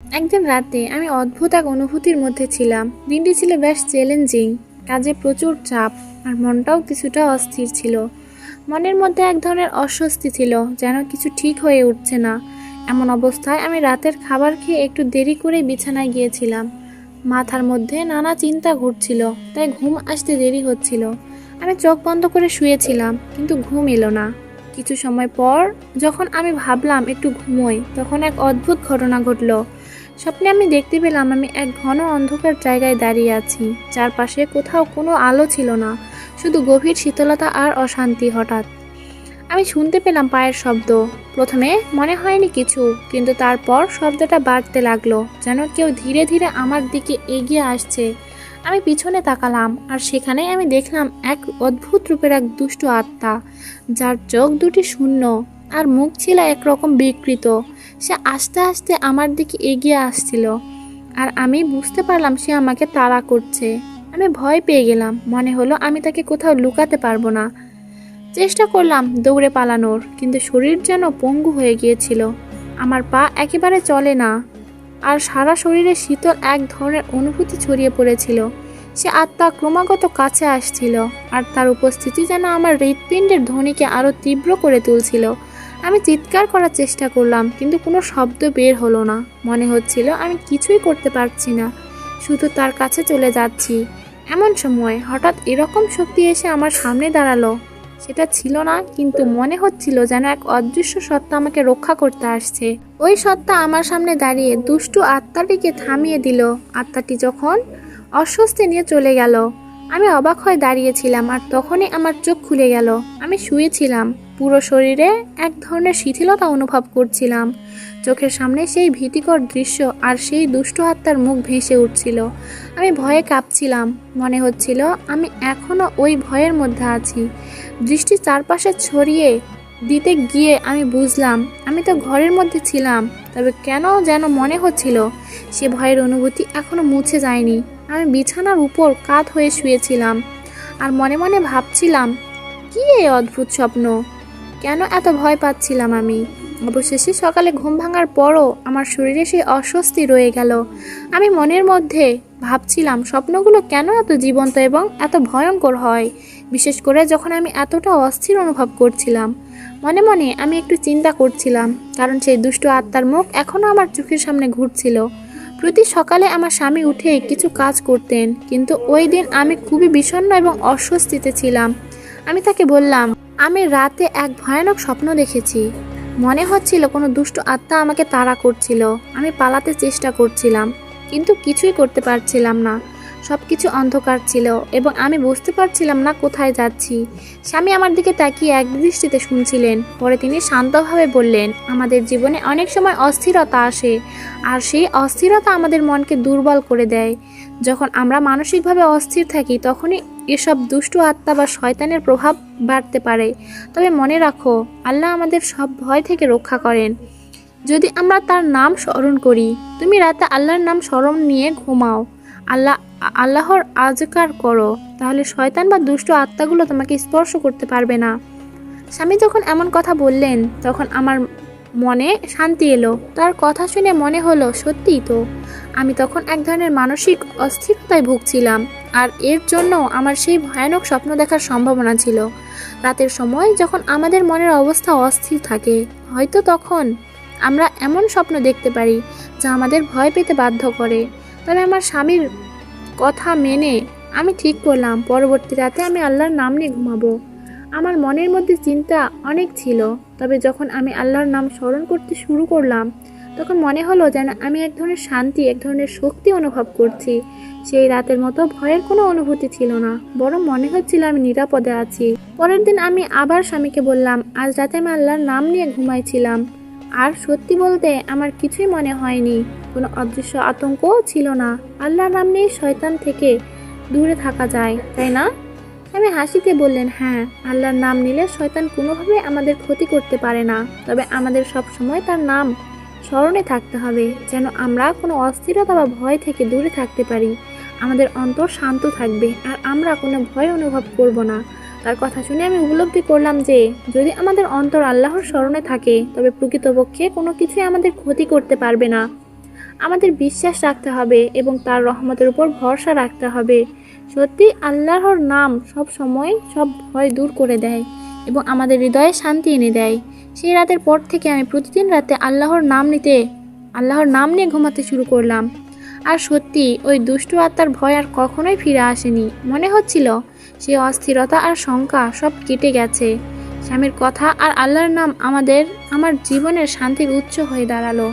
একদিন রাতে আমি অদ্ভুত এক অনুভূতির মধ্যে ছিলাম। দিনটি ছিল বেশ চ্যালেঞ্জিং, কাজে প্রচুর চাপ, আর মনটাও কিছুটা অস্থির ছিল। মনের মধ্যে এক ধরনের অস্বস্তি ছিল, যেন কিছু ঠিক হয়ে উঠছে না। এমন অবস্থায় আমি রাতের খাবার খেয়ে একটু দেরি করে বিছানায় গিয়েছিলাম। মাথার মধ্যে নানা চিন্তা ঘুরছিল, তাই ঘুম আসতে দেরি হচ্ছিল। আমি চোখ বন্ধ করে শুয়েছিলাম, কিন্তু ঘুম এলো না। কিছু সময় পর যখন আমি ভাবলাম একটু ঘুমোই, তখন এক অদ্ভুত ঘটনা ঘটলো। স্বপ্নে আমি দেখতে পেলাম আমি এক ঘন অন্ধকার জায়গায় দাঁড়িয়ে আছি। চারপাশে কোথাও কোনো আলো ছিল না, শুধু গভীর শীতলতা আর অশান্তি। হঠাৎ আমি শুনতে পেলাম পায়ের শব্দ। প্রথমে মনে হয়নি কিছু, কিন্তু তারপর শব্দটা বাড়তে লাগলো, যেন কেউ ধীরে ধীরে আমার দিকে এগিয়ে আসছে। আমি পিছনে তাকালাম, আর সেখানে আমি দেখলাম এক অদ্ভুত রূপের এক দুষ্ট আত্মা, যার চোখ দুটি শূন্য আর মুখ ছিল একরকম বিকৃত। সে আস্তে আস্তে আমার দিকে এগিয়ে আসছিল, আর আমি বুঝতে পারলাম সে আমাকে তাড়া করছে। আমি ভয় পেয়ে গেলাম, মনে হলো আমি তাকে কোথাও লুকাতে পারবো না। চেষ্টা করলাম দৌড়ে পালানোর, কিন্তু শরীর যেন পঙ্গু হয়ে গিয়েছিল। আমার পা একেবারে চলে না, আর সারা শরীরে শীতল এক ধরনের অনুভূতি ছড়িয়ে পড়েছিল। সে আত্মা ক্রমাগত কাছে আসছিল, আর তার উপস্থিতি যেন আমার হৃৎপিণ্ডের ধ্বনিকে আরো তীব্র করে তুলছিল। আমি চিৎকার করার চেষ্টা করলাম, কিন্তু কোনো শব্দ বের হলো না। মনে হচ্ছিল আমি কিছুই করতে পারছি না, শুধু তার কাছে চলে যাচ্ছি। এমন সময় হঠাৎ এরকম শক্তি এসে আমার সামনে দাঁড়ালো। সেটা ছিল না, কিন্তু মনে হচ্ছিল যেন এক অদৃশ্য সত্তা আমাকে রক্ষা করতে আসছে। ওই সত্তা আমার সামনে দাঁড়িয়ে দুষ্টু আত্মাটিকে থামিয়ে দিল। আত্মাটি যখন অস্বস্তি নিয়ে চলে গেল, আমি অবাক হয়ে দাঁড়িয়েছিলাম, আর তখনই আমার চোখ খুলে গেল। আমি শুয়েছিলাম, পুরো শরীরে এক ধরনের শিথিলতা অনুভব করছিলাম। চোখের সামনে সেই ভীতিকর দৃশ্য আর সেই দুষ্টু আত্মার মুখ ভেসে উঠছিল। আমি ভয়ে কাঁপছিলাম, মনে হচ্ছিল আমি এখনো ওই ভয়ের মধ্যে আছি। দৃষ্টি চারপাশে ছড়িয়ে দিতে গিয়ে আমি বুঝলাম আমি তো ঘরের মধ্যে ছিলাম, তবে কেন যেন মনে হচ্ছিল সে ভয়ের অনুভূতি এখনো মুছে যায়নি। আমি বিছানার উপর কাত হয়ে শুয়েছিলাম, আর মনে মনে ভাবছিলাম, কি এই অদ্ভুত স্বপ্ন, কেন এত ভয় পাচ্ছিলাম আমি। অবশেষে সকালে ঘুম ভাঙার পরও আমার শরীরে সেই অস্বস্তি রয়ে গেল। আমি মনের মধ্যে ভাবছিলাম স্বপ্নগুলো কেন এত জীবন্ত এবং এত ভয়ঙ্কর হয়, বিশেষ করে যখন আমি এতটা অস্থির অনুভব করছিলাম। মনে মনে আমি একটু চিন্তা করছিলাম, কারণ সেই দুষ্ট আত্মার মুখ এখনও আমার চোখের সামনে ঘুরছিল। প্রতি সকালে আমার স্বামী উঠে কিছু কাজ করতেন, কিন্তু ওই দিন আমি খুবই বিষণ্ণ এবং অস্বস্তিতে ছিলাম। আমি তাকে বললাম, আমি রাতে এক ভয়ানক স্বপ্ন দেখেছি। মনে হচ্ছিল কোনো দুষ্ট আত্মা আমাকে তাড়া করছিল। আমি পালাতে চেষ্টা করছিলাম, কিন্তু কিছুই করতে পারছিলাম না। সবকিছু অন্ধকার ছিল এবং আমি বুঝতে পারছিলাম না কোথায় যাচ্ছি। স্বামী আমার দিকে তাকিয়ে এক দৃষ্টিতে শুনছিলেন। পরে তিনি শান্তভাবে বললেন, আমাদের জীবনে অনেক সময় অস্থিরতা আসে, আর সেই অস্থিরতা আমাদের মনকে দুর্বল করে দেয়। যখন আমরা মানসিকভাবে অস্থির থাকি, তখনই এসব দুষ্টু আত্মা বা শয়তানের প্রভাব বাড়তে পারে। তবে মনে রাখো, আল্লাহ আমাদের সব ভয় থেকে রক্ষা করেন, যদি আমরা তার নাম স্মরণ করি। তুমি রাতে আল্লাহর নাম স্মরণ নিয়ে ঘুমাও, আল্লাহর আজকার করো, তাহলে শয়তান বা দুষ্ট আত্মাগুলো তোমাকে স্পর্শ করতে পারবে না। স্বামী যখন এমন কথা বললেন, তখন আমার মনে শান্তি এলো। তার কথা শুনে মনে হলো সত্যিই তো, আমি তখন এক ধরনের মানসিক অস্থিরতায় ভুগছিলাম, আর এর জন্য আমার সেই ভয়ানক স্বপ্ন দেখার সম্ভাবনা ছিল। রাতের সময় যখন আমাদের মনের অবস্থা অস্থির থাকে, হয়তো তখন আমরা এমন স্বপ্ন দেখতে পারি যা আমাদের ভয় পেতে বাধ্য করে। তবে আমার স্বামীর কথা মেনে আমি ঠিক করলাম পরবর্তী রাতে আমি আল্লাহর নাম নিয়ে ঘুমাবো। আমার মনের মধ্যে চিন্তা অনেক ছিল, তবে যখন আমি আল্লাহর নাম স্মরণ করতে শুরু করলাম, তখন মনে হলো যেন আমি এক ধরনের শান্তি, এক ধরনের শক্তি অনুভব করছি। সেই রাতের মতো ভয়ের কোনো অনুভূতি ছিল না, বরং মনে হচ্ছিল আমি নিরাপদে আছি। পরের দিন আমি আবার স্বামীকে বললাম, আজ রাতে আমি আল্লাহর নাম নিয়ে ঘুমাইছিলাম, আর সত্যি বলতে আমার কিছুই মনে হয়নি, কোনো অদৃশ্য আতঙ্কও ছিল না। আল্লাহর নাম নিয়ে শয়তান থেকে দূরে থাকা যায়, তাই না? আমি হাসিতে বললেন, হ্যাঁ, আল্লাহর নাম নিলে শয়তান কোনোভাবে আমাদের ক্ষতি করতে পারে না। তবে আমাদের সব সময় তার নাম স্মরণে থাকতে হবে, যেন আমরা কোনো অস্থিরতা বা ভয় থেকে দূরে থাকতে পারি। আমাদের অন্তর শান্ত থাকবে, আর আমরা কোনো ভয় অনুভব করব না। তার কথা শুনে আমি উপলব্ধি করলাম যে যদি আমাদের অন্তর আল্লাহর স্মরণে থাকে, তবে প্রকৃতপক্ষে কোনো কিছুই আমাদের ক্ষতি করতে পারবে না। আমাদের বিশ্বাস রাখতে হবে এবং তার রহমতের উপর ভরসা রাখতে হবে। সত্যি আল্লাহর নাম সব সময় সব ভয় দূর করে দেয় এবং আমাদের হৃদয়ে শান্তি এনে দেয়। সেই রাতের পর থেকে আমি প্রতিদিন রাতে আল্লাহর নাম নিয়ে ঘুমাতে শুরু করলাম। আর সত্যি ওই দুষ্টু আত্মার ভয় আর কখনোই ফিরে আসেনি। মনে হচ্ছিল সেই অস্থিরতা আর শঙ্কা সব কেটে গেছে। স্বামীর কথা আর আল্লাহর নাম আমার জীবনের শান্তির উৎস হয়ে দাঁড়ালো।